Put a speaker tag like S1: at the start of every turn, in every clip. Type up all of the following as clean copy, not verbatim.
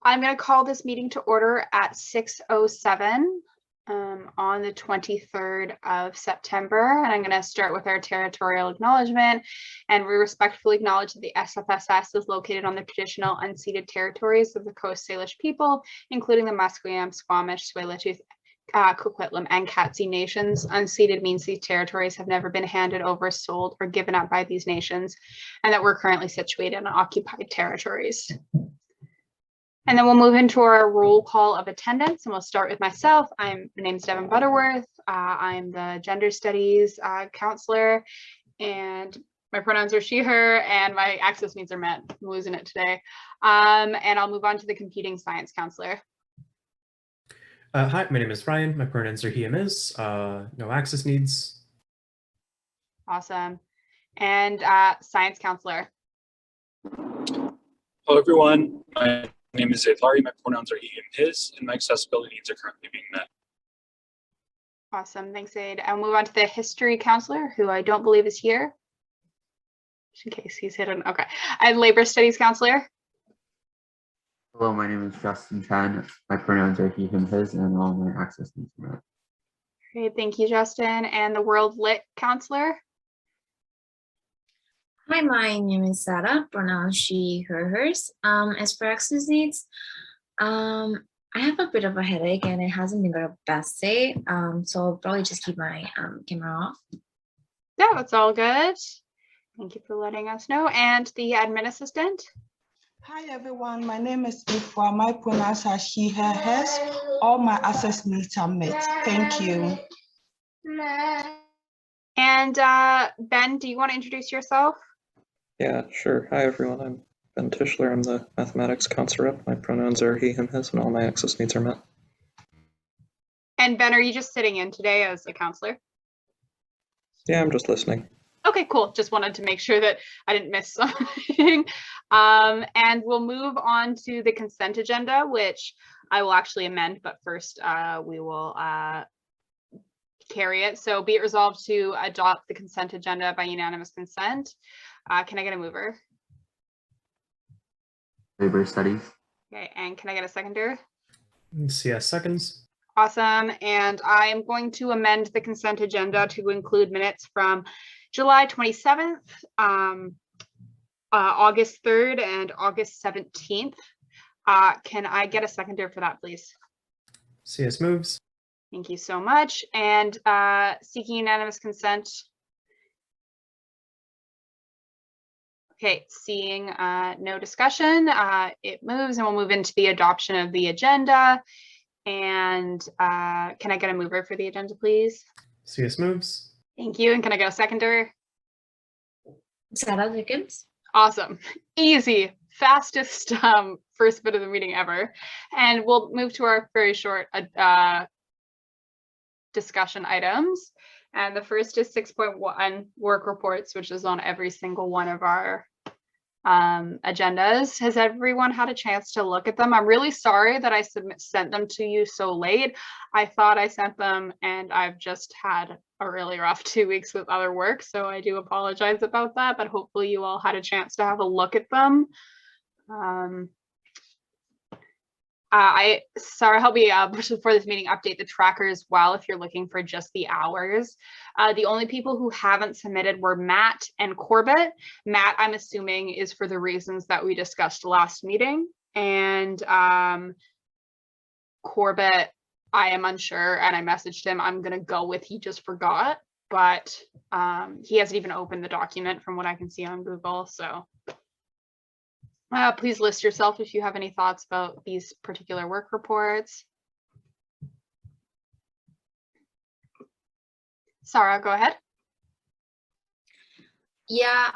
S1: I'm going to call this meeting to order at 6:07 on the 23rd of September. And I'm going to start with our territorial acknowledgement. And we respectfully acknowledge that the SFSS is located on the traditional unceded territories of the Coast Salish people, including the Musqueam, Squamish, Tsleil-Waututh, Coquitlam, and Katzie nations. Unceded means these territories have never been handed over, sold, or given up by these nations, and that we're currently situated on occupied territories. And then we'll move into our roll call of attendance, and we'll start with myself. My name is Devynn Butterworth. I'm the gender studies counselor, and my pronouns are she, her, and my access needs are met. I'm losing it today. And I'll move on to the computing science counselor.
S2: Hi, my name is Ryan. My pronouns are he, him, his. No access needs.
S1: Awesome. And science counselor.
S3: Hello, everyone. My name is Zaid Lari. My pronouns are he and his, and my accessibility needs are currently being met.
S1: Awesome. Thanks, Zaid. I'll move on to the history counselor, who I don't believe is here. Just in case he's hidden. Okay. And labor studies counselor.
S4: Hello, my name is Justin Chen. My pronouns are he, him, his, and all my access needs are met.
S1: Great. Thank you, Justin. And the world lit counselor.
S5: Hi, my name is Sarah, pronouns she, her, hers. As for access needs, I have a bit of a headache and it hasn't been the best day. So I'll probably just keep my camera off.
S1: Yeah, that's all good. Thank you for letting us know. And the admin assistant.
S6: Hi, everyone. My name is Ifwa. My pronouns are she, her, hers. All my access needs are met. Thank you.
S1: And Ben, do you want to introduce yourself?
S7: Yeah, sure. Hi, everyone. I'm Ben Tischler. I'm the mathematics counselor rep. My pronouns are he, him, his, and all my access needs are met.
S1: And Ben, are you just sitting in today as a counselor?
S7: Yeah, I'm just listening.
S1: Okay, cool. Just wanted to make sure that I didn't miss something. And we'll move on to the consent agenda, which I will actually amend, but first we will carry it. So be it resolved to adopt the consent agenda by unanimous consent. Can I get a mover?
S4: Labor studies.
S1: Okay, and can I get a seconder?
S2: CS seconds.
S1: Awesome. And I am going to amend the consent agenda to include minutes from July 27th, August 3rd, and August 17th. Can I get a seconder for that, please?
S2: CS moves.
S1: Thank you so much. And seeking unanimous consent. Okay, seeing no discussion, it moves, and we'll move into the adoption of the agenda. And can I get a mover for the agenda, please?
S2: CS moves.
S1: Thank you. And can I get a seconder?
S5: Sarah Dickens.
S1: Awesome. Easy. Fastest first bit of the meeting ever. And we'll move to our very short discussion items. And the first is 6.1 work reports, which is on every single one of our agendas. Has everyone had a chance to look at them? I'm really sorry that I sent them to you so late. I thought I sent them and I've just had a really rough 2 weeks with other work. So I do apologize about that, but hopefully you all had a chance to have a look at them. Sarah, help me before this meeting update the tracker as well if you're looking for just the hours. The only people who haven't submitted were Matt and Corbett. Matt, I'm assuming, is for the reasons that we discussed last meeting. And Corbett, I am unsure, and I messaged him. I'm going to go with he just forgot, but he hasn't even opened the document from what I can see on Google. So please list yourself if you have any thoughts about these particular work reports. Sarah, go ahead.
S5: Yeah,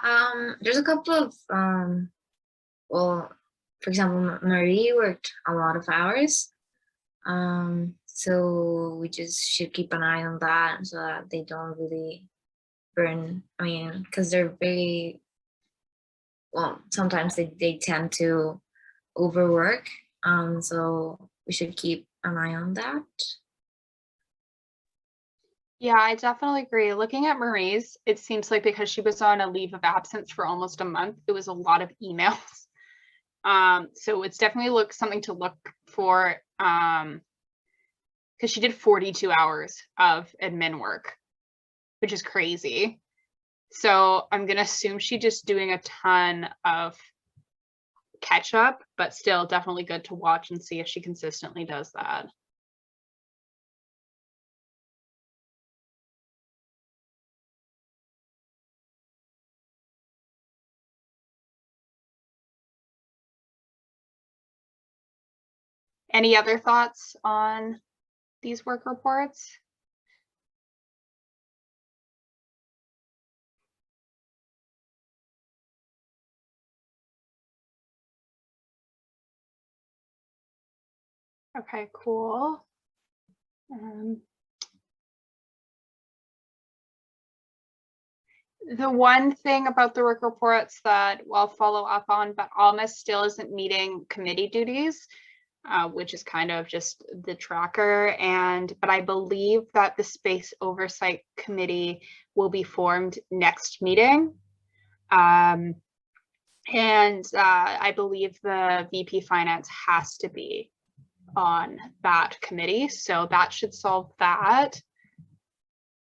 S5: there's a couple of, well, for example, Marie worked a lot of hours. So we just should keep an eye on that so that they don't really burn, I mean, because they're very, well, sometimes they tend to overwork. So we should keep an eye on that.
S1: Yeah, I definitely agree. Looking at Marie's, it seems like because she was on a leave of absence for almost a month, it was a lot of emails. So it's definitely something to look for, because she did 42 hours of admin work, which is crazy. So I'm gonna assume she's just doing a ton of catch up, but still definitely good to watch and see if she consistently does that. Any other thoughts on these work reports? Okay, cool. The one thing about the work reports that I'll follow up on, but Almas still isn't meeting committee duties, which is kind of just the tracker. But I believe that the Space Oversight Committee will be formed next meeting. I believe the VP Finance has to be on that committee, so that should solve that.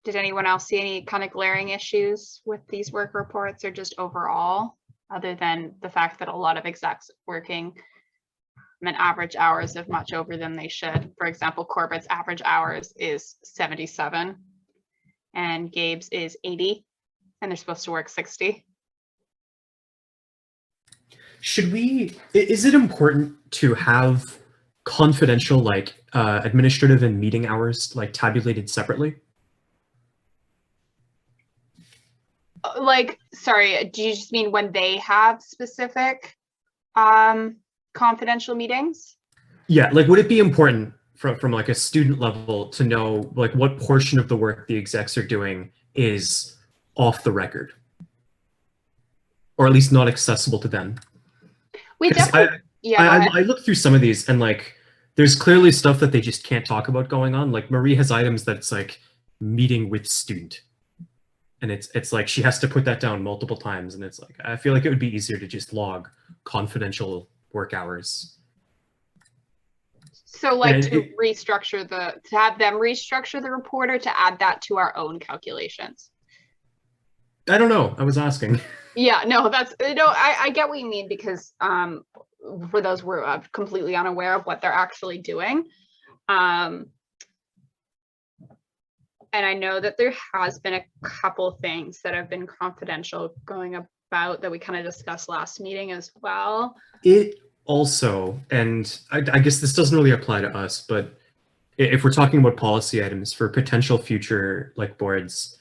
S1: Did anyone else see any kind of glaring issues with these work reports, or just overall, other than the fact that a lot of execs working average hours of much over than they should? For example, Corbett's average hours is 77 and Gabe's is 80, and they're supposed to work 60.
S2: Is it important to have confidential, like administrative and meeting hours, like tabulated separately?
S1: Like, sorry, do you just mean when they have specific confidential meetings?
S2: Yeah, like would it be important from like a student level to know like what portion of the work the execs are doing is off the record, or at least not accessible to them?
S1: We definitely,
S2: I looked through some of these, and like there's clearly stuff that they just can't talk about going on. Like Marie has items that's like meeting with student, and it's like she has to put that down multiple times, and it's like I feel like it would be easier to just log confidential work hours.
S1: So like
S2: And
S1: to have them restructure the report, or to add that to our own calculations?
S2: I don't know. I was asking.
S1: Yeah, no, I get what you mean, because for those who are completely unaware of what they're actually doing. And I know that there has been a couple things that have been confidential going about that we kind of discussed last meeting as well.
S2: It also, and I guess this doesn't really apply to us, but if we're talking about policy items for potential future like boards,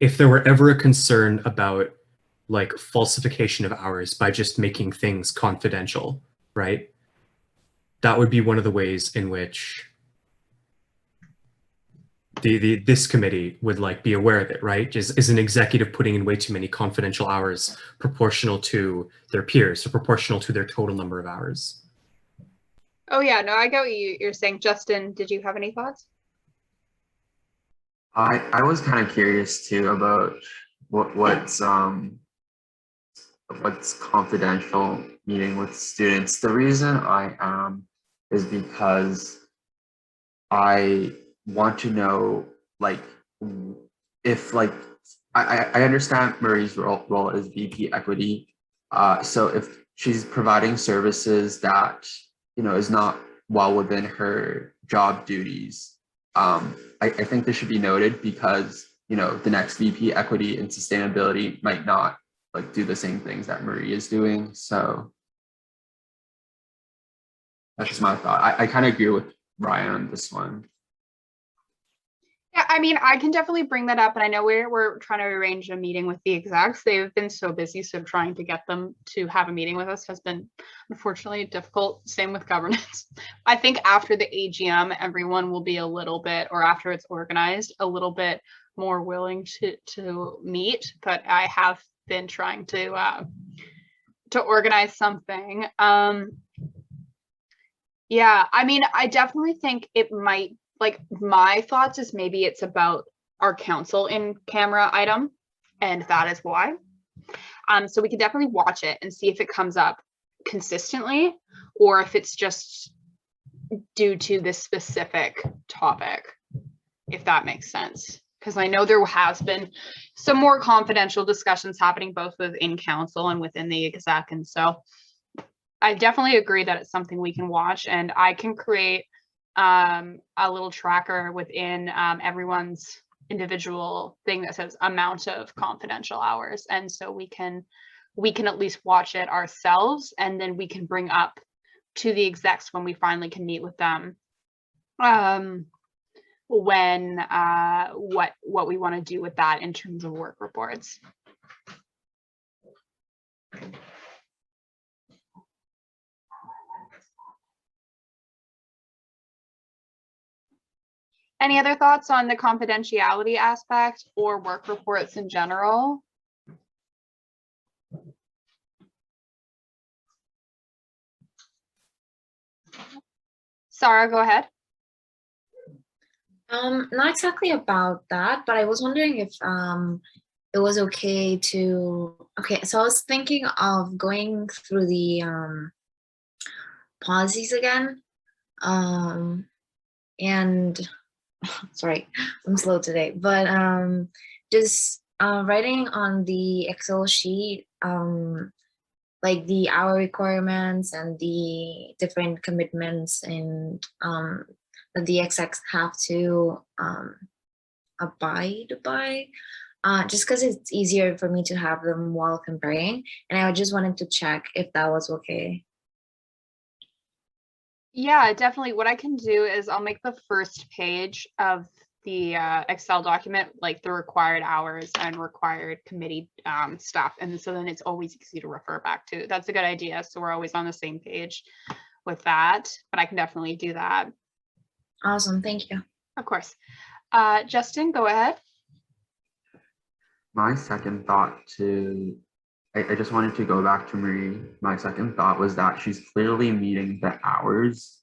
S2: if there were ever a concern about like falsification of hours by just making things confidential, right? That would be one of the ways in which this committee would like be aware of it, right? Is an executive putting in way too many confidential hours proportional to their peers, or proportional to their total number of hours?
S1: Oh yeah, no, I get what you're saying. Justin, did you have any thoughts?
S4: I was kind of curious too about what's confidential meeting with students. The reason I am is because I want to know, like, if like I understand Marie's role as VP equity. So if she's providing services that is not well within her job duties, I think this should be noted, because the next VP equity and sustainability might not like do the same things that Marie is doing. So that's just my thought. I kind of agree with Ryan on this one.
S1: Yeah, I mean, I can definitely bring that up, and I know we're trying to arrange a meeting with the execs. They've been so busy, so trying to get them to have a meeting with us has been unfortunately difficult. Same with governance. I think after the AGM, everyone will be a little bit, or after it's organized, a little bit more willing to meet. But I have been trying to organize something. Yeah, I mean, I definitely think it might. Like, my thoughts is maybe it's about our council in camera item, and that is why. So we can definitely watch it and see if it comes up, consistently, or if it's just due to this specific topic, if that makes sense. Because I know there has been some more confidential discussions happening both within council and within the exec. And so I definitely agree that it's something we can watch, and I can create a little tracker within everyone's individual thing that says amount of confidential hours. And so we can at least watch it ourselves, and then we can bring up to the execs when we finally can meet with them when what we want to do with that in terms of work reports. Any other thoughts on the confidentiality aspect or work reports in general? Sarah, go ahead.
S5: Not exactly about that, but I was wondering if it was okay to, so I was thinking of going through the policies again, and sorry, I'm slow today, but just writing on the Excel sheet, like the hour requirements and the different commitments and that the execs have to abide by, just because it's easier for me to have them while comparing. And I just wanted to check if that was okay.
S1: Yeah, definitely. What I can do is I'll make the first page of the Excel document like the required hours and required committee stuff. And so then it's always easy to refer back to. That's a good idea. So we're always on the same page with that, but I can definitely do that.
S5: Awesome, thank you.
S1: Of course. Justin, go ahead.
S4: My second thought I just wanted to go back to Marie. My second thought was that she's clearly meeting the hours,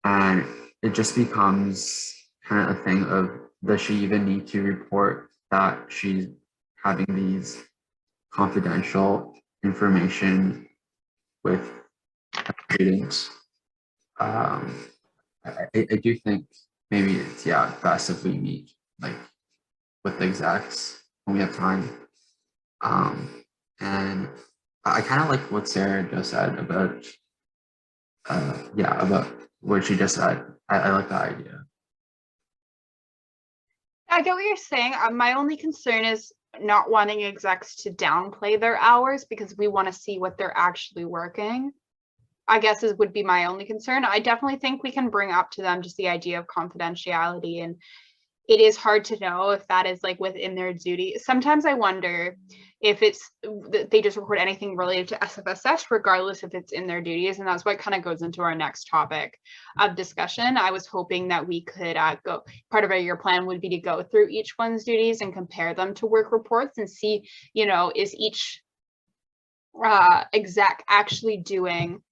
S4: and it just becomes kind of a thing of, does she even need to report that she's having these confidential information with students? I do think maybe it's best if we meet like with the execs when we have time. And I kind of like what Sarah just said about about what she just said. I like that idea.
S1: I get what you're saying. My only concern is not wanting execs to downplay their hours because we want to see what they're actually working. I guess would be my only concern. I definitely think we can bring up to them just the idea of confidentiality, and it is hard to know if that is like within their duty. Sometimes I wonder if it's they just record anything related to SFSS, regardless if it's in their duties. And that's what kind of goes into our next topic of discussion. I was hoping that we could go, part of our year plan would be to go through each one's duties and compare them to work reports and see, you know, is each exec actually doing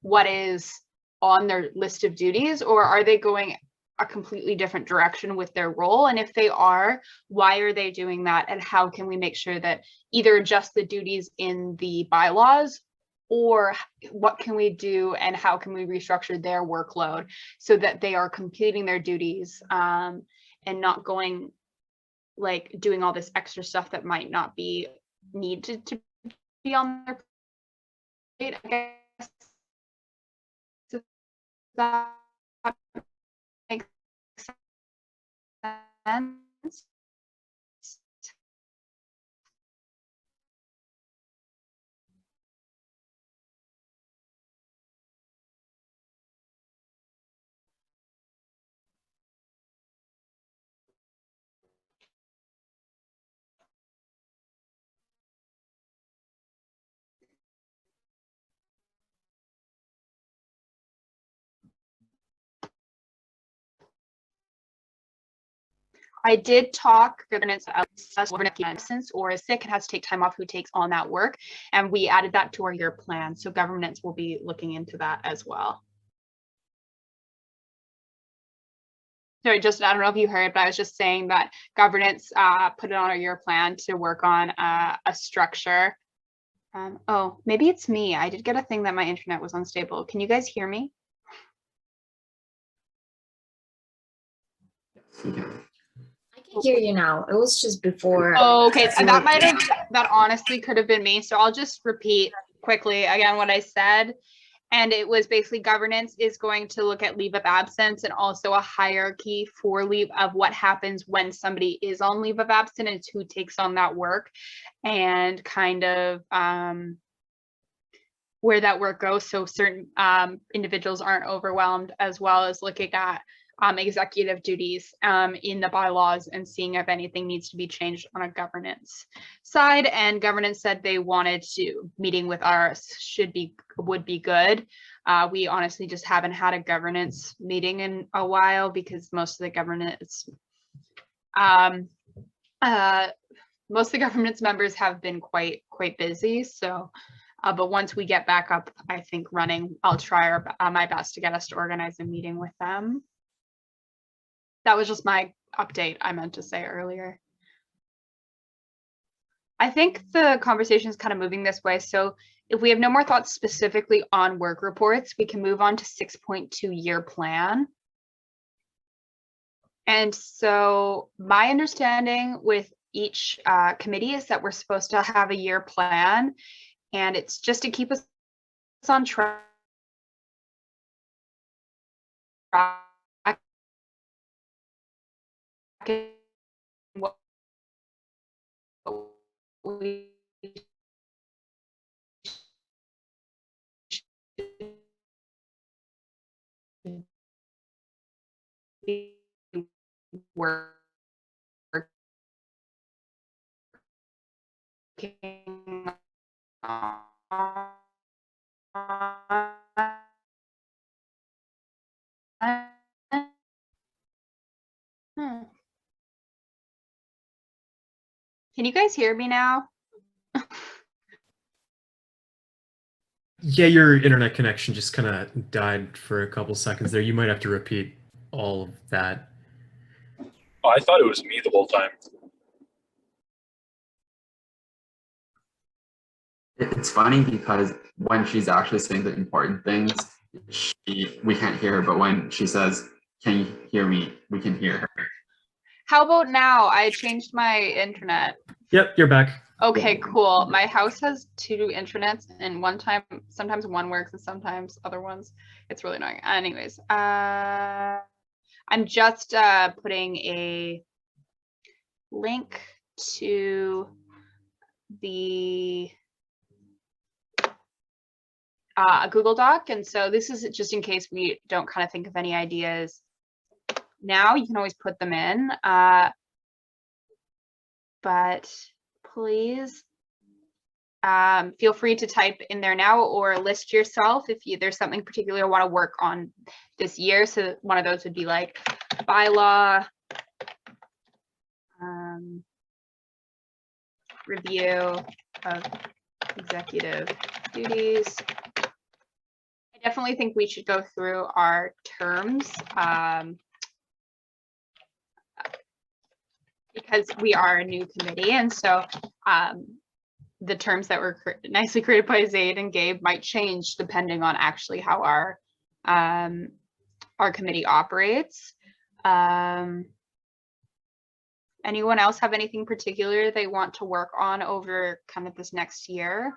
S1: what is on their list of duties, or are they going a completely different direction with their role? And if they are, why are they doing that? And how can we make sure that either adjust the duties in the bylaws, or what can we do and how can we restructure their workload so that they are completing their duties and not going like doing all this extra stuff that might not be needed to be on their plate, I guess. That makes sense. I did talk governance absence or is sick and has to take time off, who takes on that work, and we added that to our year plan. So governance will be looking into that as well. Sorry, just I don't know if you heard, but I was just saying that governance put it on our year plan to work on a structure Oh, maybe it's me. I did get a thing that my internet was unstable. Can you guys hear me?
S4: You can.
S5: I can hear you now. It was just before.
S1: Oh, okay,
S5: you
S1: that
S5: were-
S1: might have, that honestly could have been me. So I'll just repeat quickly again what I said. And it was basically governance is going to look at leave of absence and also a hierarchy for leave of what happens when somebody is on leave of absence and who takes on that work and kind of where that work goes. So certain individuals aren't overwhelmed, as well as looking at executive duties in the bylaws and seeing if anything needs to be changed on a governance side. And governance said they wanted to meeting with us would be good. We honestly just haven't had a governance meeting in a while because most of the governance members have been quite busy. So but once we get back up, I think running, I'll try my best to get us to organize a meeting with them. That was just my update I meant to say earlier. I think the conversation is kind of moving this way. So if we have no more thoughts specifically on work reports, we can move on to 6.2 year plan. And so my understanding with each committee is that we're supposed to have a year plan, and it's just to keep us on track. What we should be working on. Can you guys hear me now?
S2: Yeah, your internet connection just kind of died for a couple seconds there. You might have to repeat all of that.
S3: Oh, I thought it was me the whole time.
S4: It's funny because when she's actually saying the important things, we can't hear her, but when she says, "Can you hear me?" we can hear her.
S1: How about now? I changed my internet.
S2: Yep, you're back.
S1: Okay, cool. My house has 2 internets, and sometimes one works and sometimes other ones. It's really annoying. Anyways, I'm just putting a link to the Google Doc. And so this is just in case we don't kind of think of any ideas now. You can always put them in, but please feel free to type in there now or list yourself if there's something particular you want to work on this year. So one of those would be like bylaw, review of executive duties. I definitely think we should go through our terms because we are a new committee, and so the terms that were nicely created by Zaid and Gabe might change depending on actually how our committee operates. Anyone else have anything particular they want to work on over kind of this next year?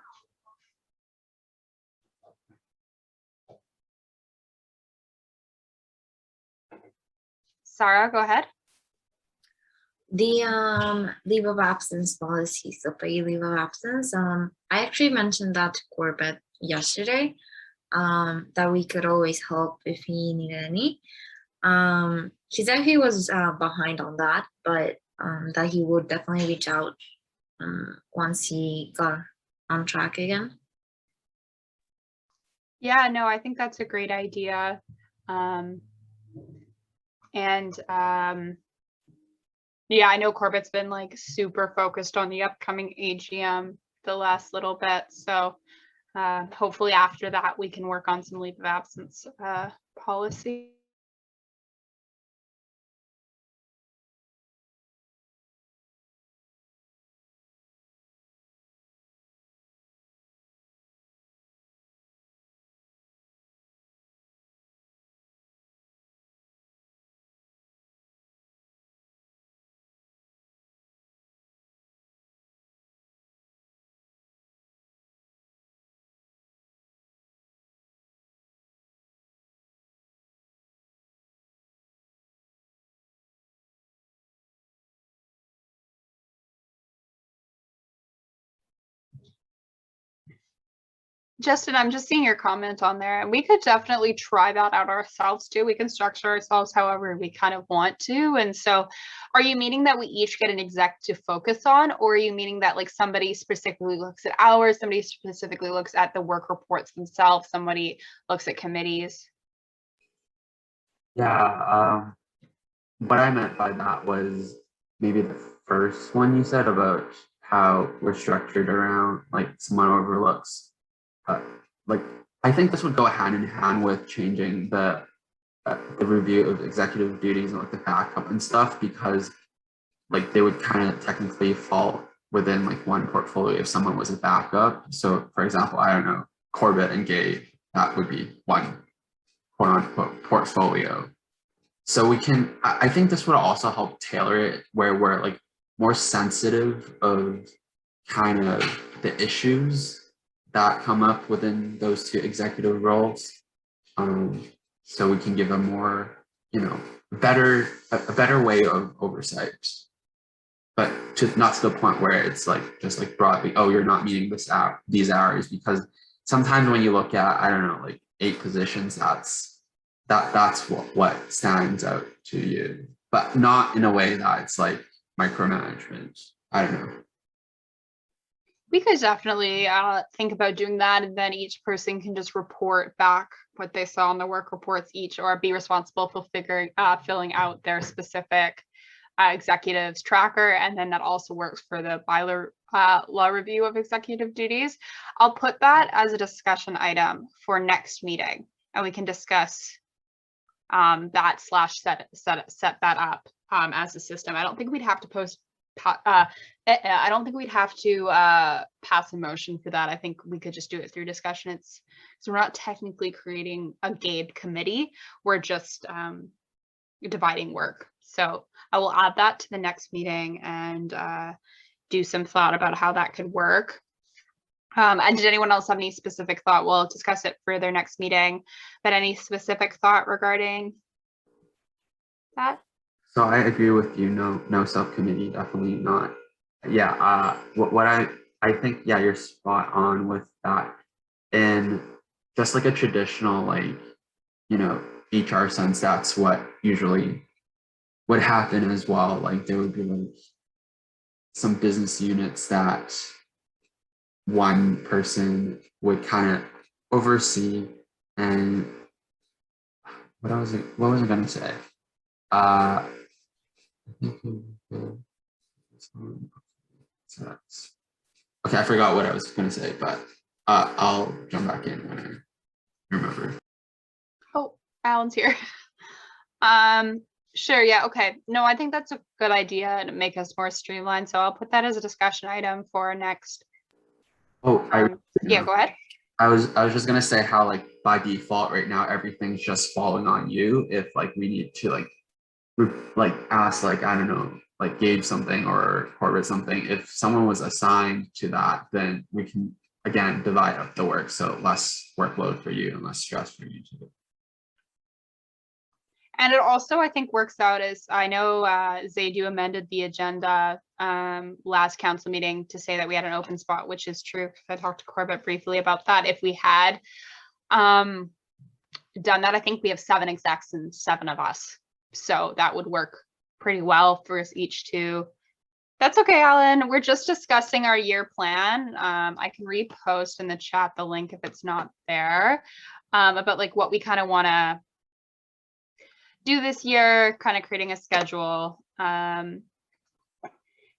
S1: Sarah, go ahead.
S5: The leave of absence policy, so paid leave of absence. I actually mentioned that to Corbett yesterday, that we could always help if he needed any. He said he was behind on that, but that he would definitely reach out once he got on track again.
S1: Yeah, no, I think that's a great idea. Yeah, I know Corbett's been like super focused on the upcoming AGM the last little bit. So hopefully after that we can work on some leave of absence policy. Justin, I'm just seeing your comment on there, and we could definitely try that out ourselves too. We can structure ourselves however we kind of want to. And so are you meaning that we each get an exec to focus on, or are you meaning that like somebody specifically looks at hours, somebody specifically looks at the work reports themselves, somebody looks at committees?
S4: Yeah, what I meant by that was maybe the first one you said about how we're structured around like someone overlooks. Like I think this would go hand in hand with changing the review of executive duties and like the backup and stuff, because like they would kind of technically fall within like one portfolio if someone was a backup. So for example, I don't know, Corbett and Gabe, that would be one quote unquote portfolio. So we can, I think this would also help tailor it where we're like more sensitive of kind of the issues that come up within those two executive roles. So we can give a more, you know, a better way of oversight, but not to the point where it's like just like broadly, oh, you're not meeting these hours, because sometimes when you look at, I don't know, like 8 positions, that's what stands out to you, but not in a way that it's like micromanagement. I don't know.
S1: We could definitely think about doing that, and then each person can just report back what they saw on the work reports each, or be responsible for filling out their specific executives tracker, and then that also works for the bylaw law review of executive duties. I'll put that as a discussion item for next meeting, and we can discuss that / set that up as a system. I don't think we'd have to I don't think we'd have to pass a motion for that. I think we could just do it through discussion. So we're not technically creating a GABE committee. We're just dividing work. So I will add that to the next meeting and do some thought about how that could work. And did anyone else have any specific thought? We'll discuss it for their next meeting, but any specific thought regarding that?
S4: So I agree with you. No subcommittee, definitely not. Yeah. What I think, yeah, you're spot on with that. And just like a traditional, like, you know, HR sense, that's what usually would happen as well. Like there would be like some business units that one person would kind of oversee. And what was I going to say? Okay, I forgot what I was going to say, but I'll jump back in when I remember.
S1: Oh, Alan's here. Sure, yeah, okay. No, I think that's a good idea and make us more streamlined. So I'll put that as a discussion item for next.
S4: Oh,
S1: yeah, go ahead.
S4: I was just gonna say how like by default right now everything's just falling on you. If like we need to like ask like, I don't know, like Gabe something or Corbett something, if someone was assigned to that, then we can again divide up the work, so less workload for you and less stress for you to do.
S1: And it also, I think, works out as, I know Zaid, you amended the agenda last council meeting to say that we had an open spot, which is true. I talked to Corbett briefly about that. If we had done that, I think we have 7 execs and 7 of us. So that would work pretty well for us each to. That's okay, Alan. We're just discussing our year plan. I can repost in the chat the link if it's not there, about like what we kind of want to do this year, kind of creating a schedule.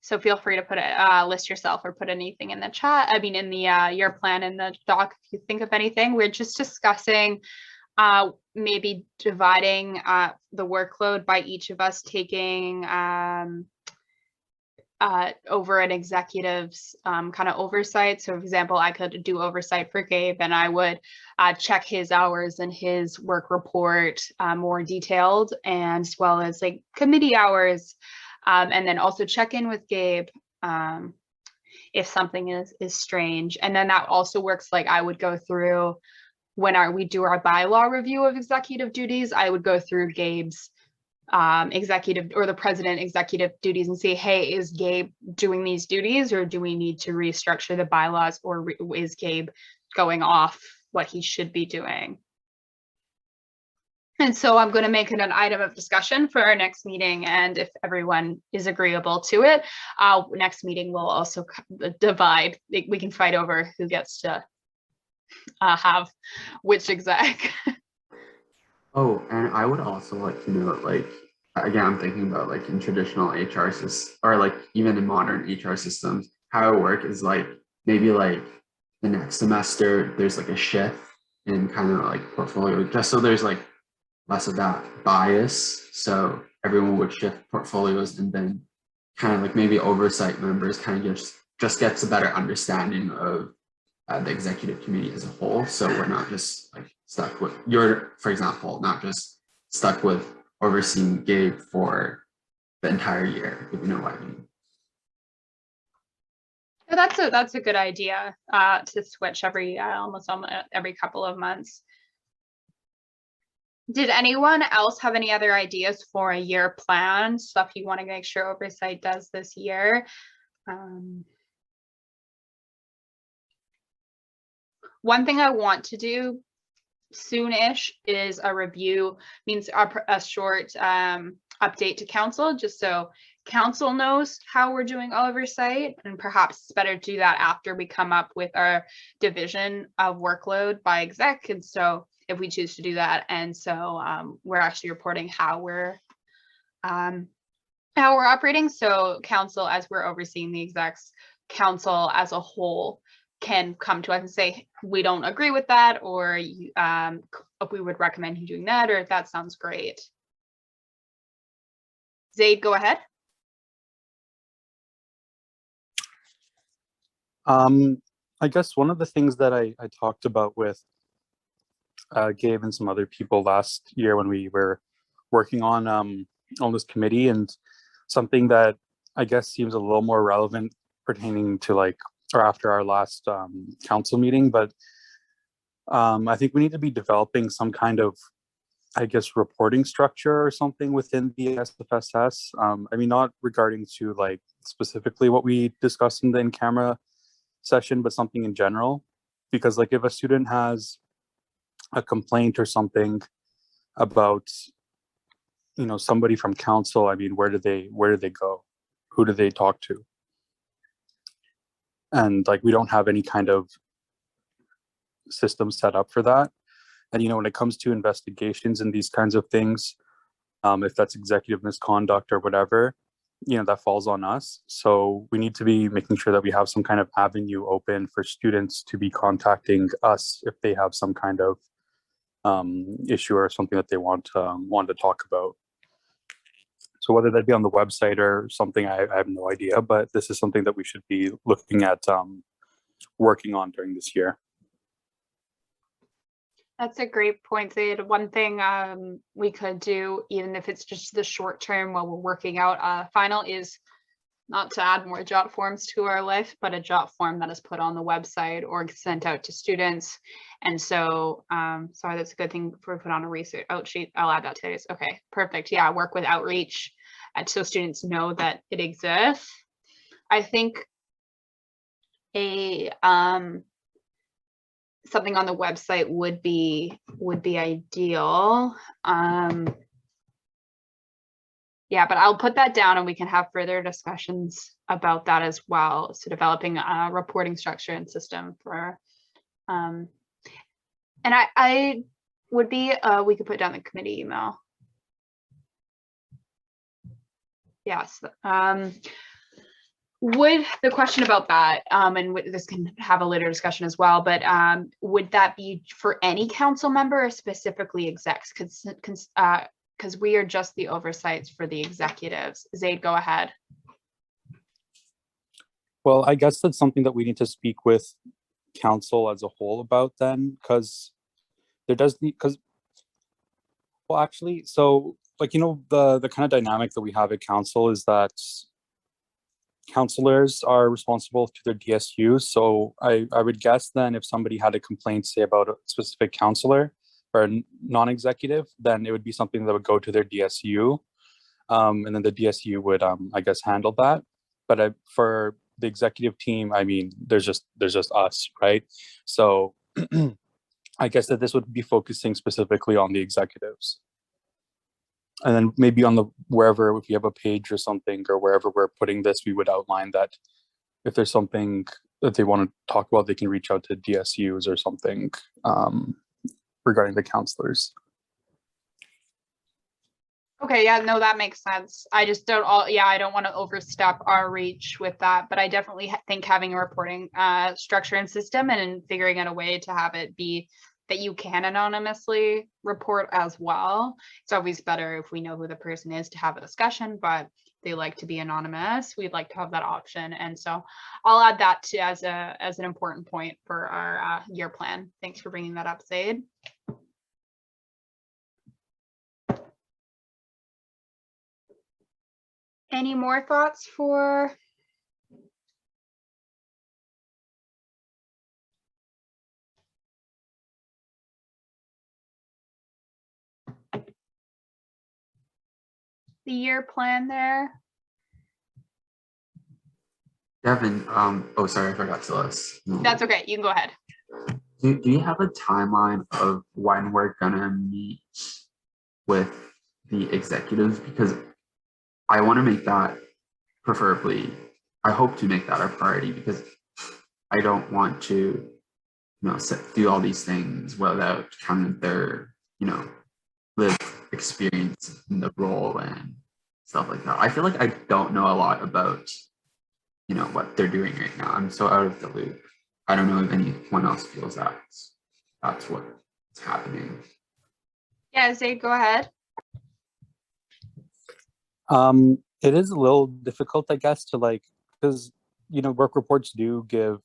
S1: So feel free to put it, list yourself or put anything in the chat. I mean, in the year plan in the doc, if you think of anything. We're just discussing maybe dividing the workload by each of us taking over an executive's kind of oversight. So for example, I could do oversight for Gabe and I would check his hours and his work report more detailed, and as well as like committee hours, and then also check in with Gabe if something is strange. And then that also works, like I would go through when we do our bylaw review of executive duties, I would go through Gabe's executive or the president executive duties and say, hey, is Gabe doing these duties, or do we need to restructure the bylaws, or is Gabe going off what he should be doing. And so I'm going to make it an item of discussion for our next meeting. And if everyone is agreeable to it, next meeting will also divide. We can fight over who gets to have which exec.
S4: Oh, and I would also like to know, like, again, I'm thinking about like in traditional HR systems or like even in modern HR systems, how it work is like maybe like the next semester there's like a shift in kind of like portfolio, just so there's like less of that bias. So everyone would shift portfolios, and then kind of like maybe oversight members kind of just gets a better understanding of the executive committee as a whole. So we're not just like stuck with for example, not just stuck with overseeing Gabe for the entire year, if you know what I mean.
S1: That's a good idea, to switch almost every couple of months. Did anyone else have any other ideas for a year plan, stuff you want to make sure oversight does this year? One thing I want to do soonish is a review, means a short update to council, just so council knows how we're doing oversight, and perhaps it's better to do that after we come up with our division of workload by exec. And so if we choose to do that, and so we're actually reporting how we're operating. So council, as we're overseeing the execs, council as a whole can come to us and say, we don't agree with that, or we would recommend you doing that, or that sounds great. Zaid, go ahead.
S8: I guess one of the things that I talked about with Gabe and some other people last year when we were working on this committee, and something that I guess seems a little more relevant pertaining to like, or after our last council meeting, but I think we need to be developing some kind of, I guess, reporting structure or something within the SFSS. I mean, not regarding to like specifically what we discussed in the in-camera session, but something in general. Because like if a student has a complaint or something about, you know, somebody from council, I mean, where do they go? Who do they talk to? And like, we don't have any kind of system set up for that. And, you know, when it comes to investigations and these kinds of things, if that's executive misconduct or whatever, you know, that falls on us. So we need to be making sure that we have some kind of avenue open for students to be contacting us if they have some kind of issue or something that they want to talk about. So whether that be on the website or something, I have no idea, but this is something that we should be looking at working on during this year.
S1: That's a great point, Zaid. One thing we could do, even if it's just the short term while we're working out final, is not to add more jot forms to our life, but a jot form that is put on the website or sent out to students. And so, sorry, that's a good thing for put on a research outsheet. I'll add that today. Okay, perfect. Yeah, work with outreach so students know that it exists. I think a something on the website would be ideal. Yeah, but I'll put that down and we can have further discussions about that as well. So developing a reporting structure and system for, and I would be, we could put down the committee email. Yes. Would the question about that, and this can have a later discussion as well, but would that be for any council member or specifically execs? Because we are just the oversights for the executives. Zaid, go ahead.
S8: Well, I guess that's something that we need to speak with council as a whole about then, because there does need, because, well, actually, so like, you know, the kind of dynamic that we have at council is that counselors are responsible to their DSUs. So I would guess then if somebody had a complaint, say about a specific counselor or a non-executive, then it would be something that would go to their DSU. And then the DSU would, I guess, handle that. But for the executive team, I mean, there's just us, right? So I guess that this would be focusing specifically on the executives. And then maybe on the wherever, if you have a page or something, or wherever we're putting this, we would outline that if there's something that they want to talk about, they can reach out to DSUs or something regarding the counselors.
S1: Okay, yeah, no, that makes sense. I just don't I don't want to overstep our reach with that, but I definitely think having a reporting structure and system and figuring out a way to have it be that you can anonymously report as well. It's always better if we know who the person is to have a discussion, but they like to be anonymous. We'd like to have that option. And so I'll add that to as an important point for our year plan. Thanks for bringing that up, Zaid. Any more thoughts for the year plan there?
S4: Devin, oh, sorry, I forgot to list.
S1: That's okay. You can go ahead.
S4: Do you have a timeline of when we're gonna meet with the executives? Because I want to make that preferably, I hope to make that a priority, because I don't want to, do all these things without counting their, lived experience in the role and stuff like that. I feel like I don't know a lot about, what they're doing right now. I'm so out of the loop. I don't know if anyone else feels that's what's happening.
S1: Yeah, Zaid, go ahead.
S8: It is a little difficult, I guess, to because work reports do give,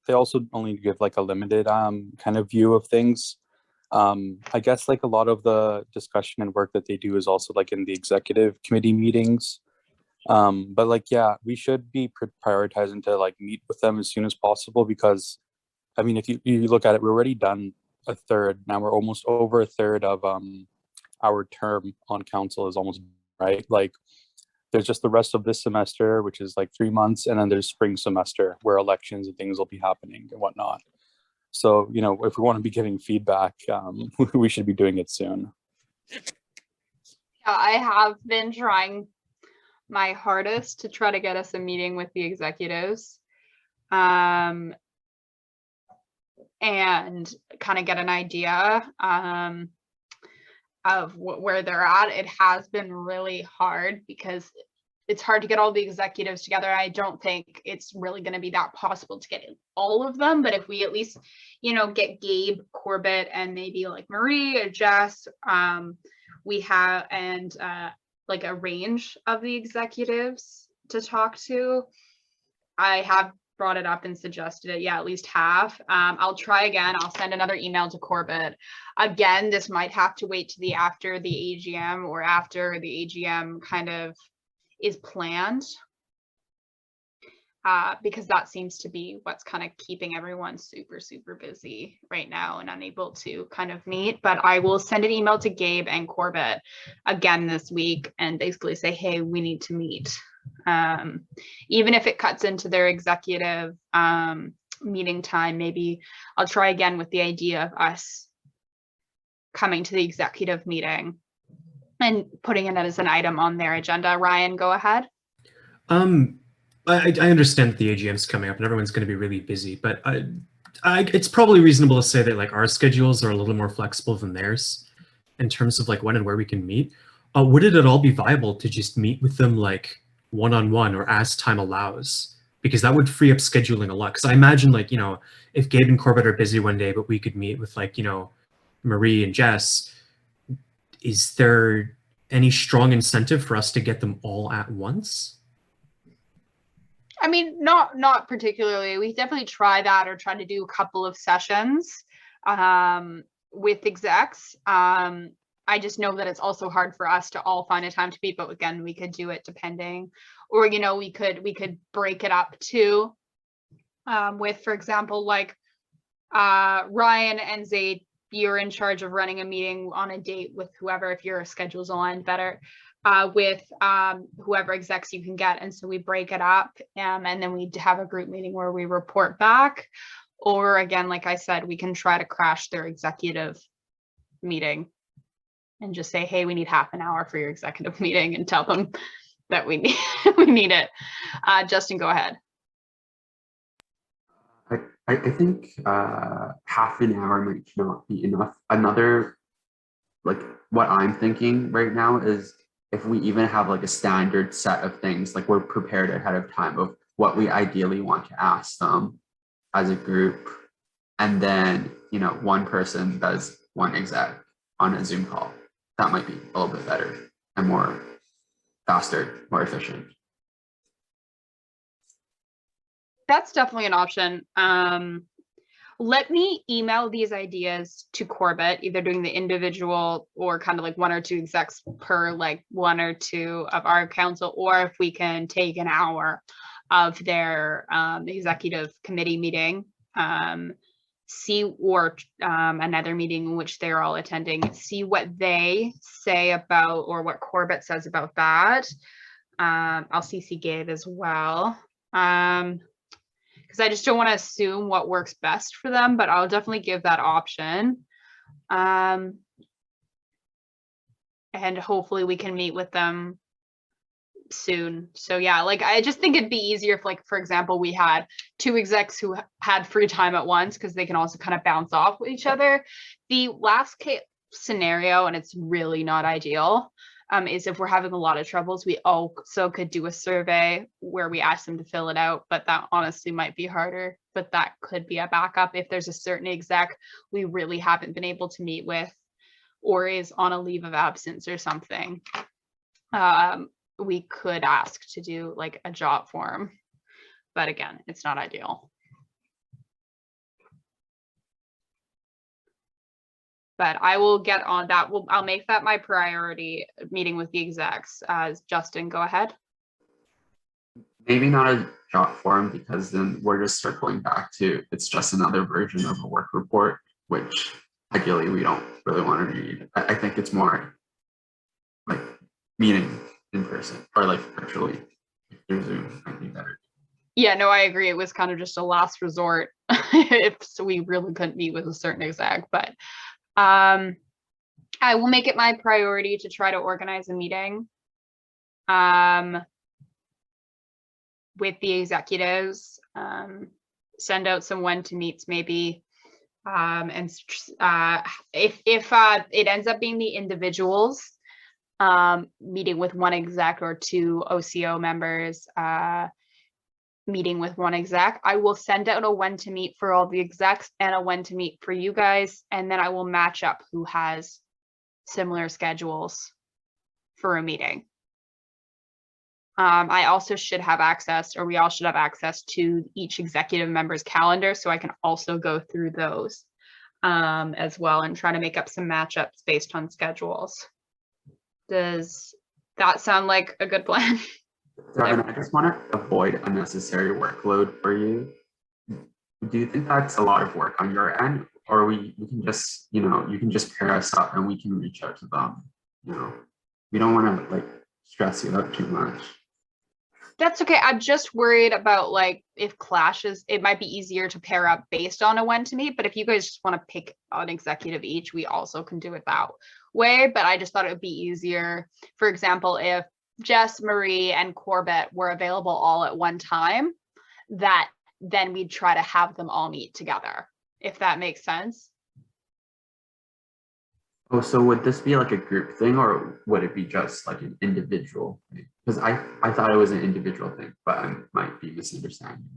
S8: they also only give a limited kind of view of things. I guess a lot of the discussion and work that they do is also in the executive committee meetings. But yeah, we should be prioritizing to meet with them as soon as possible, because I mean, if you look at it, we're already done a third. Now we're almost over a third of our term on council is almost right. There's just the rest of this semester, which is 3 months, and then there's spring semester where elections and things will be happening and whatnot. So, if we want to be giving feedback, we should be doing it soon.
S1: Yeah, I have been trying my hardest to try to get us a meeting with the executives and kind of get an idea of where they're at. It has been really hard because it's hard to get all the executives together. I don't think it's really going to be that possible to get all of them, but if we at least, get Gabe, Corbett, and maybe Marie or Jess, we have, and a range of the executives to talk to. I have brought it up and suggested it. Yeah, at least half. I'll try again. I'll send another email to Corbett. Again, this might have to wait to after the AGM or after the AGM kind of is planned, because that seems to be what's kind of keeping everyone super, super busy right now and unable to kind of meet. But I will send an email to Gabe and Corbett again this week and basically say, hey, we need to meet. Even if it cuts into their executive meeting time, maybe I'll try again with the idea of us coming to the executive meeting and putting it as an item on their agenda. Ryan, go ahead.
S2: I understand that the AGM is coming up and everyone's going to be really busy, but it's probably reasonable to say that our schedules are a little more flexible than theirs in terms of when and where we can meet. Would it at all be viable to just meet with them one-on-one or as time allows? Because that would free up scheduling a lot. Because I imagine if Gabe and Corbett are busy one day, but we could meet with Marie and Jess, is there any strong incentive for us to get them all at once?
S1: I mean, not particularly. We definitely try that or try to do a couple of sessions with execs. I just know that it's also hard for us to all find a time to meet, but again, we could do it depending, or we could break it up too. With, for example, Ryan and Zaid, you're in charge of running a meeting on a date with whoever, if your schedule's aligned better, with whoever execs you can get. And so we break it up and then we have a group meeting where we report back. Or again, like I said, we can try to crash their executive meeting and just say, hey, we need half an hour for your executive meeting, and tell them that we need, we need it. Justin, go ahead.
S4: I think half an hour might not be enough. Another, like what I'm thinking right now is if we even have like a standard set of things, like we're prepared ahead of time of what we ideally want to ask them as a group. And then, you know, one person does one exec on a Zoom call. That might be a little bit better and more faster, more efficient.
S1: That's definitely an option. Let me email these ideas to Corbett, either doing the individual or kind of like 1 or 2 execs per like 1 or 2 of our council, or if we can take an hour of their executive committee meeting, another meeting in which they're all attending, see what they say about, or what Corbett says about that. I'll CC Gabe as well. Because I just don't want to assume what works best for them, but I'll definitely give that option. And hopefully we can meet with them soon. So yeah, like I just think it'd be easier if, like, for example, we had 2 execs who had free time at once, because they can also kind of bounce off with each other. The last case scenario, and it's really not ideal, is if we're having a lot of troubles, we also could do a survey where we ask them to fill it out, but that honestly might be harder. But that could be a backup if there's a certain exec we really haven't been able to meet with, or is on a leave of absence or something. We could ask to do like a job form, but again, it's not ideal. But I will get on that. I'll make that my priority, meeting with the execs. Justin, go ahead.
S4: Maybe not a job form, because then we're just circling back to, it's just another version of a work report, which ideally we don't really want to read. I think it's more like meeting in person or like virtually through Zoom might be better.
S1: Yeah, no, I agree. It was kind of just a last resort if we really couldn't meet with a certain exec, but I will make it my priority to try to organize a meeting with the executives, send out some when to meets maybe, and if it ends up being the individuals meeting with 1 exec or 2 OCO members meeting with 1 exec, I will send out a when to meet for all the execs and a when to meet for you guys, and then I will match up who has similar schedules for a meeting. I also should have access, or we all should have access to each executive member's calendar, so I can also go through those as well and try to make up some matchups based on schedules. Does that sound like a good plan?
S4: Devynn, I just want to avoid unnecessary workload for you. Do you think that's a lot of work on your end, or we can just, you know, you can just pair us up and we can reach out to them? You know, we don't want to like stress you out too much.
S1: That's okay. I'm just worried about like if clashes, it might be easier to pair up based on a when to meet, but if you guys just want to pick an executive each, we also can do it that way. But I just thought it would be easier, for example, if Jess, Marie, and Corbett were available all at one time, that then we'd try to have them all meet together, if that makes sense.
S4: Oh, so would this be like a group thing, or would it be just like an individual thing? Because I thought it was an individual thing, but I might be misunderstanding.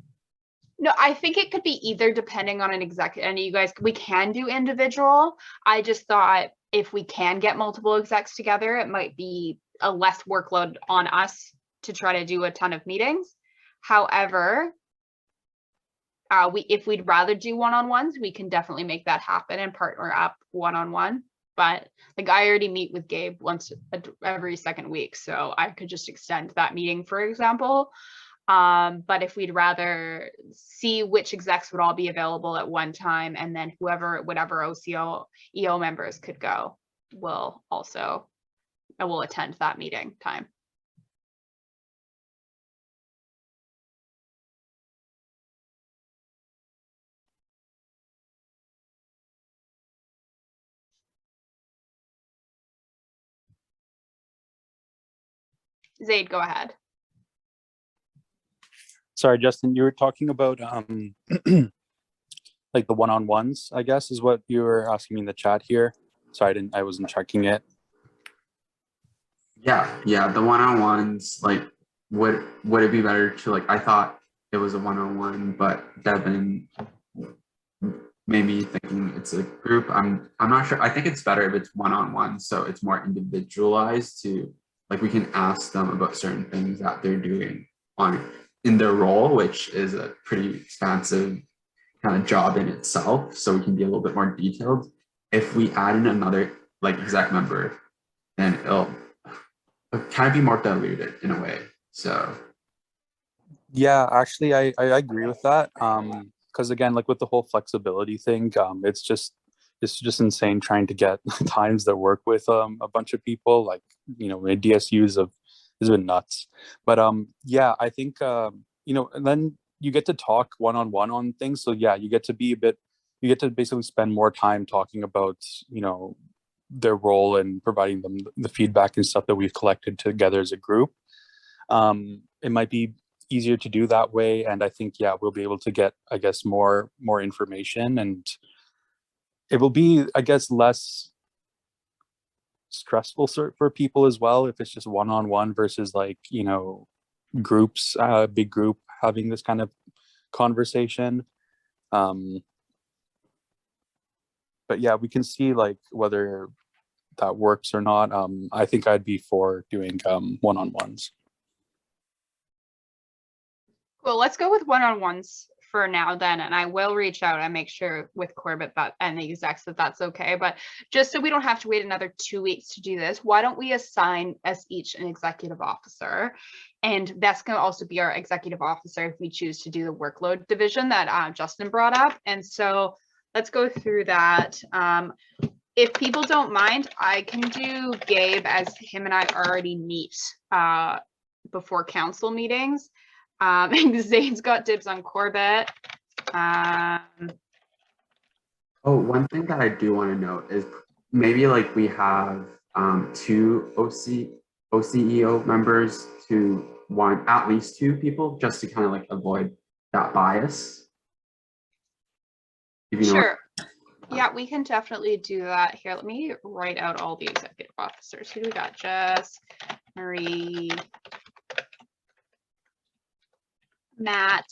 S1: No, I think it could be either, depending on an executive. And you guys, we can do individual. I just thought if we can get multiple execs together, it might be a less workload on us to try to do a ton of meetings. However, if we'd rather do one-on-ones, we can definitely make that happen and partner up one-on-one. But like I already meet with Gabe once every second week, so I could just extend that meeting, for example. But if we'd rather see which execs would all be available at one time, and then whatever OCO EO members could go, will attend that meeting time. Zaid, go ahead.
S8: Sorry, Justin, you were talking about like the one-on-ones, I guess, is what you were asking me in the chat here. So I wasn't checking it.
S4: Yeah, the one-on-ones, like, would it be better to, like, I thought it was a one-on-one, but Devyn made me thinking it's a group. I'm not sure. I think it's better if it's one-on-one, so it's more individualized to, like, we can ask them about certain things that they're doing in their role, which is a pretty expansive kind of job in itself. So we can be a little bit more detailed. If we add in another, like, exec member, then it'll kind of be more diluted in a way. So
S8: Yeah, actually, I agree with that. Because again, like with the whole flexibility thing, it's just insane trying to get times that work with a bunch of people. Like, you know, DSUs has been nuts. But yeah, I think you know, and then you get to talk one-on-one on things. So yeah, you get to basically spend more time talking about, you know, their role and providing them the feedback and stuff that we've collected together as a group. It might be easier to do that way, and I think, yeah, we'll be able to get, I guess, more information, and it will be, I guess, less stressful for people as well if it's just one-on-one versus, like, you know, groups, big group having this kind of conversation. But yeah, we can see, like, whether that works or not. I think I'd be for doing one-on-ones.
S1: Cool, let's go with one-on-ones for now then, and I will reach out and make sure with Corbett that and the execs that that's okay. But just so we don't have to wait another 2 weeks to do this, why don't we assign us each an executive officer? And that's going to also be our executive officer if we choose to do the workload division that Justin brought up. And so let's go through that. If people don't mind, I can do Gabe, as him and I already meet before council meetings. And Zaid's got dibs on Corbett.
S4: oh, one thing that I do want to note is maybe, like, we have two OCEO members to at least two people, just to kind of, like, avoid that bias. If you know
S1: Sure. Yeah, we can definitely do that. Here, let me write out all the executive officers. Who do we got? Jess, Marie, Matt.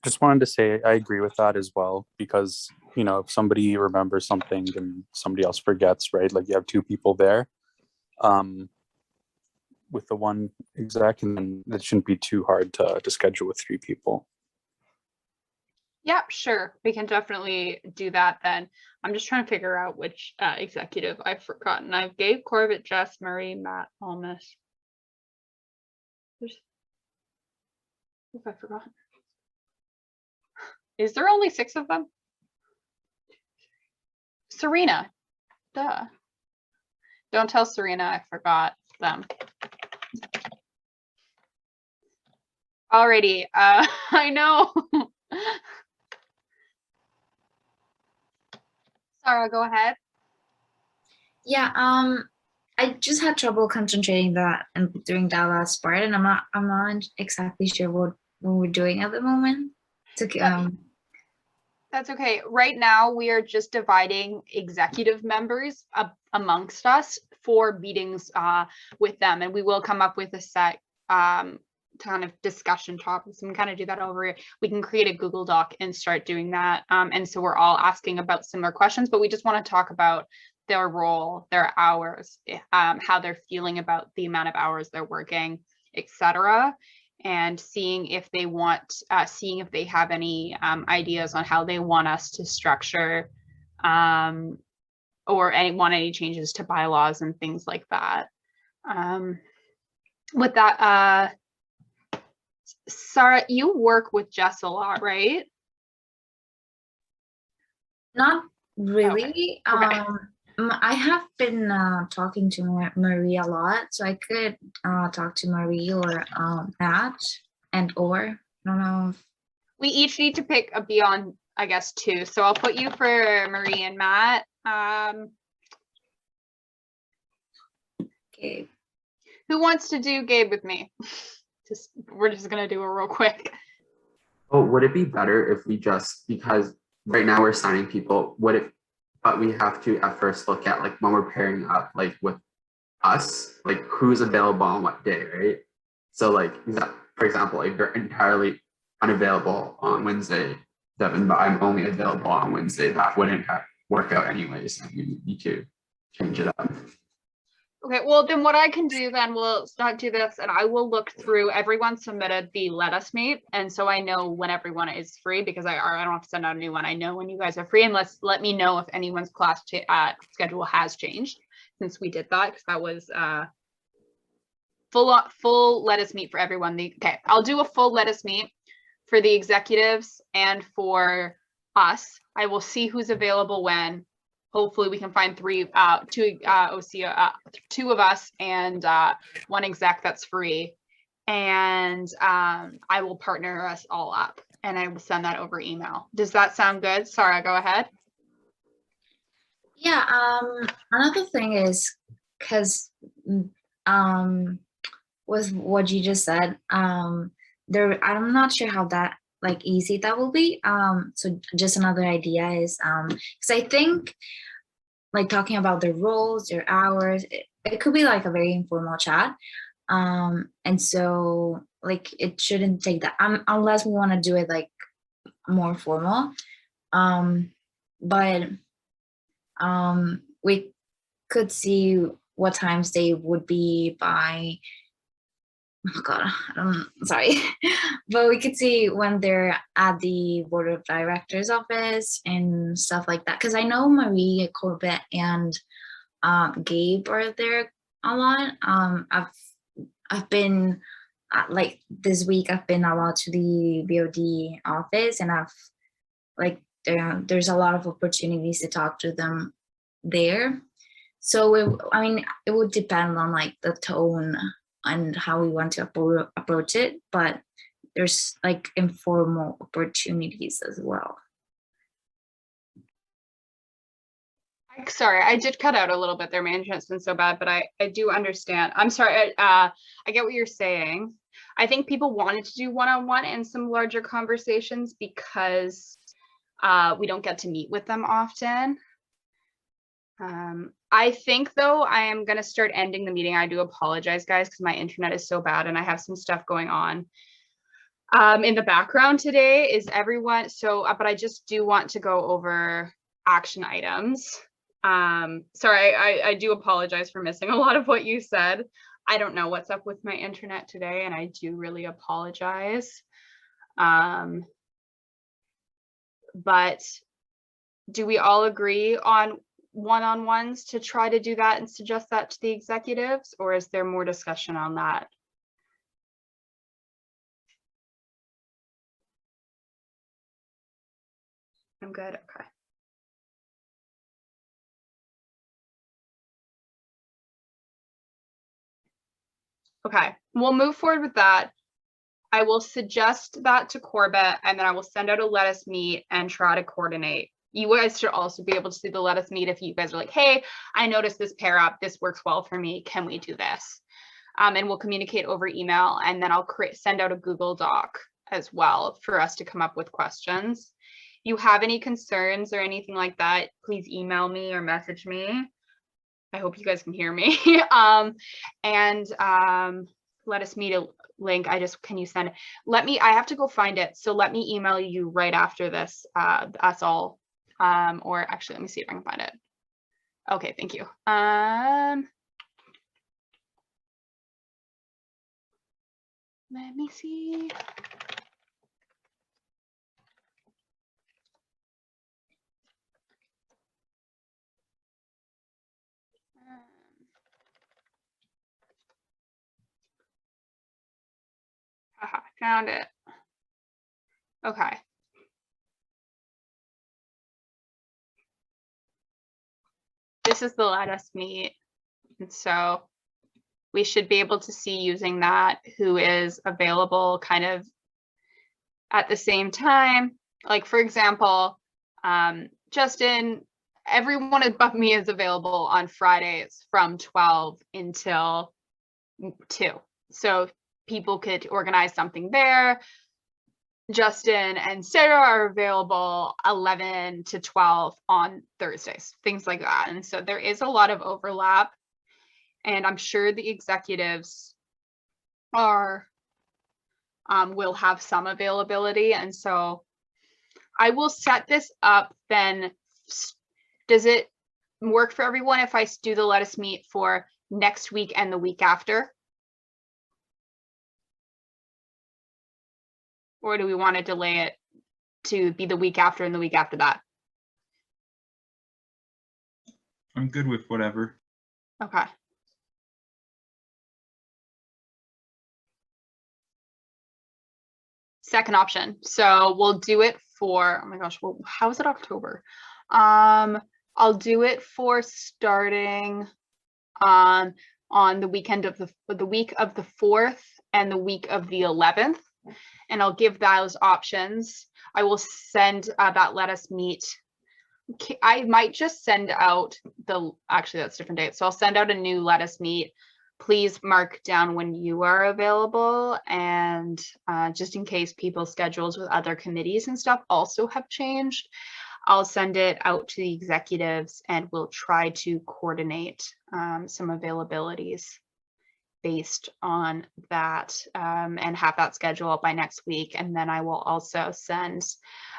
S8: Just wanted to say I agree with that as well, because, you know, if somebody remembers something and somebody else forgets, right? Like, you have two people there with the one exec, and then it shouldn't be too hard to schedule with three people.
S1: Yeah, sure. We can definitely do that then. I'm just trying to figure out which executive I've forgotten. I've gave Corbett, Jess, Murray, Matt, Almas. Who have I forgotten? Is there only 6 of them? Serena. Duh. Don't tell Serena I forgot them. Alrighty. I know. Sarah, go ahead.
S5: Yeah, I just had trouble concentrating that and doing that last part, and I'm not exactly sure what we're doing at the moment.
S1: That's okay. Right now, we are just dividing executive members amongst us for meetings with them, and we will come up with a set kind of discussion topics and kind of do that over. We can create a Google Doc and start doing that. And so we're all asking about similar questions, but we just want to talk about their role, their hours, how they're feeling about the amount of hours they're working, etc. And seeing if they have any ideas on how they want us to structure or want any changes to bylaws and things like that. With that, Sarah, you work with Jess a lot, right?
S5: Not really.
S1: Okay.
S5: I have been talking to Marie a lot, so I could talk to Marie or Matt or I don't know.
S1: We each need to pick a beyond, I guess, 2. So I'll put you for Marie and Matt.
S5: Gabe.
S1: Who wants to do Gabe with me? We're just gonna do it real quick.
S4: Oh, would it be better if we just, because right now we're signing people, but we have to at first look at like when we're pairing up like with us, like who's available on what day, right? So like, for example, if you're entirely unavailable on Wednesday, Devin, but I'm only available on Wednesday, that wouldn't work out anyways. And we need to change it up.
S1: Okay, well then what I can do then, we'll not do this, and I will look through, everyone submitted the Let Us Meet, and so I know when everyone is free, because I don't have to send out a new one. I know when you guys are free, and let me know if anyone's class schedule has changed since we did that, because that was full Let Us Meet for everyone. Okay, I'll do a full Let Us Meet for the executives and for us. I will see who's available when. Hopefully we can find two of us and one exec that's free. And I will partner us all up and I will send that over email. Does that sound good? Sarah, go ahead.
S5: Yeah, another thing is, because with what you just said, I'm not sure how that like easy that will be. So just another idea is, because I think like talking about their roles, their hours, it could be like a very informal chat. And so like it shouldn't take that unless we want to do it like more formal. But we could see what times they would be by, oh God, I'm sorry, but we could see when they're at the board of directors office and stuff like that. Because I know Marie, Corbett, and Gabe are there a lot. I've been like this week I've been a lot to the BOD office, and I've like there's a lot of opportunities to talk to them there. So it would depend on like the tone and how we want to approach it, but there's like informal opportunities as well.
S1: Sorry, I did cut out a little bit there. My internet's been so bad, but I do understand. I'm sorry, I get what you're saying. I think people wanted to do one-on-one in some larger conversations because we don't get to meet with them often. I think though, I am going to start ending the meeting. I do apologize, guys, because my internet is so bad and I have some stuff going on in the background today. Is everyone but I just do want to go over action items. Sorry, I do apologize for missing a lot of what you said. I don't know what's up with my internet today, and I do really apologize. But do we all agree on one-on-ones to try to do that and suggest that to the executives, or is there more discussion on that? I'm good. Okay. Okay, we'll move forward with that. I will suggest that to Corbett, and then I will send out a Let Us Meet and try to coordinate. You guys should also be able to see the Let Us Meet if you guys are like, hey, I noticed this pair up, this works well for me, can we do this? And we'll communicate over email, and then I'll send out a Google Doc as well for us to come up with questions. If you have any concerns or anything like that, please email me or message me. I hope you guys can hear me. Let Us Meet a link. Can you send it? I have to go find it. So let me email you right after this, us all. Or actually, let me see if I can find it. Okay, thank you. Let me see. Found it. Okay. This is the Let Us Meet. And so we should be able to see using that who is available kind of at the same time. Like, for example, Justin, everyone above me is available on Fridays from 12 until 2. So people could organize something there. Justin and Sarah are available 11 to 12 on Thursdays, things like that. And so there is a lot of overlap. And I'm sure the executives are will have some availability. And so I will set this up then. Does it work for everyone if I do the let us meet for next week and the week after? Or do we want to delay it to be the week after and the week after that?
S9: I'm good with whatever.
S1: Okay. Second option. So we'll do it for, oh my gosh, well, how is it October? I'll do it for starting on the weekend of the week of the 4th and the week of the 11th. And I'll give those options. I will send that let us meet. I might just send out actually that's different date. So I'll send out a new let us meet. Please mark down when you are available, and just in case people's schedules with other committees and stuff also have changed, I'll send it out to the executives and we'll try to coordinate some availabilities based on that, and have that schedule up by next week. And then I will also send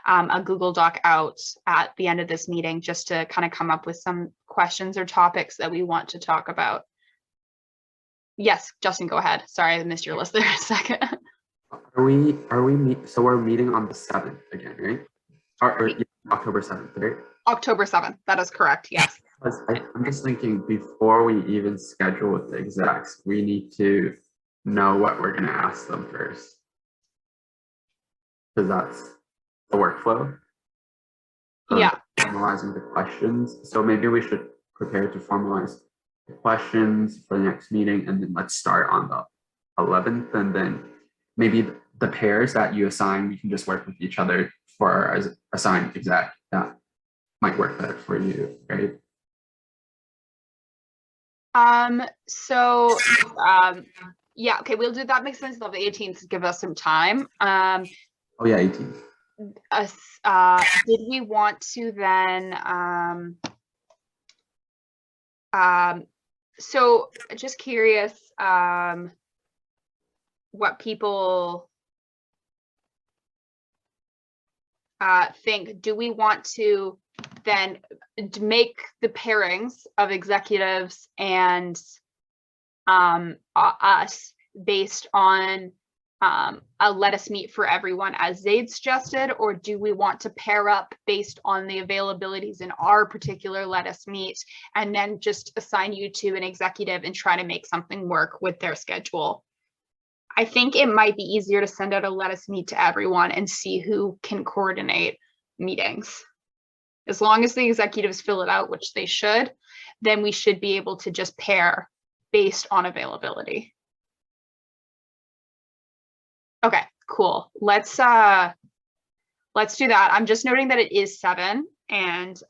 S1: a Google Doc out at the end of this meeting just to kind of come up with some questions or topics that we want to talk about. Yes, Justin, go ahead. Sorry, I missed your list there a second.
S4: So we're meeting on the 7th again, right? Or yeah, October 7th, right?
S1: October 7th, that is correct, yes.
S4: I'm just thinking, before we even schedule with the execs, we need to know what we're going to ask them first, because that's the workflow.
S1: Yeah.
S4: Formalizing the questions. So maybe we should prepare to formalize the questions for the next meeting, and then let's start on the 11th, and then maybe the pairs that you assign, we can just work with each other for our assigned exec. That might work better for you, right?
S1: Yeah, okay, we'll do that. Makes sense. Of the 18th to give us some time.
S4: Oh yeah, 18th.
S1: Did we want to then so just curious what people think. Do we want to then make the pairings of executives and us based on a let us meet for everyone as Zaid suggested, or do we want to pair up based on the availabilities in our particular let us meet and then just assign you to an executive and try to make something work with their schedule? I think it might be easier to send out a let us meet to everyone and see who can coordinate meetings. As long as the executives fill it out, which they should, then we should be able to just pair based on availability. Okay, cool. Let's do that. I'm just noting that it is 7, and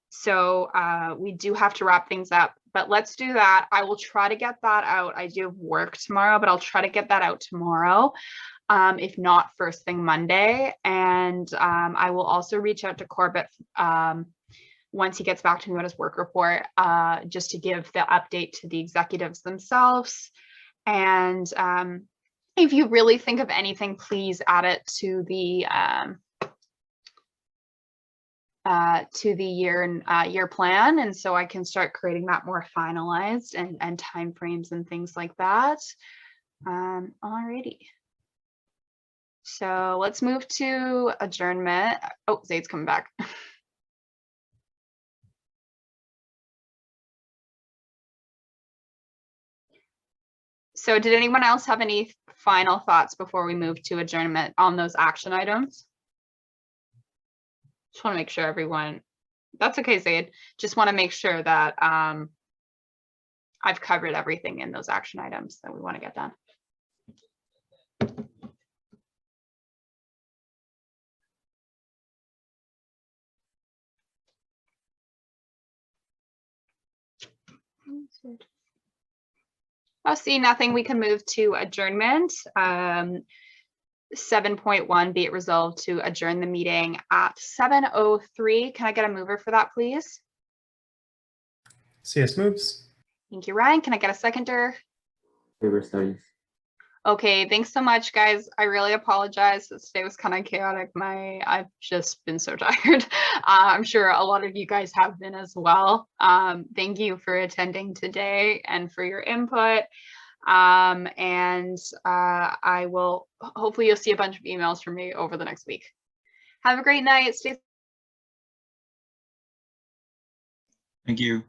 S1: so we do have to wrap things up, but let's do that. I will try to get that out. I do have work tomorrow, but I'll try to get that out tomorrow. If not first thing Monday. And I will also reach out to Corbett once he gets back to me on his work report, just to give the update to the executives themselves. And if you really think of anything, please add it to the year plan, and so I can start creating that more finalized and timeframes and things like that. Alrighty. So let's move to adjournment. Oh, Zaid's coming back. So did anyone else have any final thoughts before we move to adjournment on those action items? Just want to make sure everyone, that's okay, Zaid. Just want to make sure that I've covered everything in those action items that we want to get done. I'll see nothing. We can move to adjournment. 7.1, be it resolved to adjourn the meeting at 7:03. Can I get a mover for that, please?
S2: CS moves.
S1: Thank you, Ryan. Can I get a seconder?
S4: Labor studies.
S1: Okay, thanks so much, guys. I really apologize. Today was kind of chaotic. I've just been so tired. I'm sure a lot of you guys have been as well. Thank you for attending today and for your input. I will, hopefully you'll see a bunch of emails from me over the next week. Have a great night. Stay
S9: Thank you.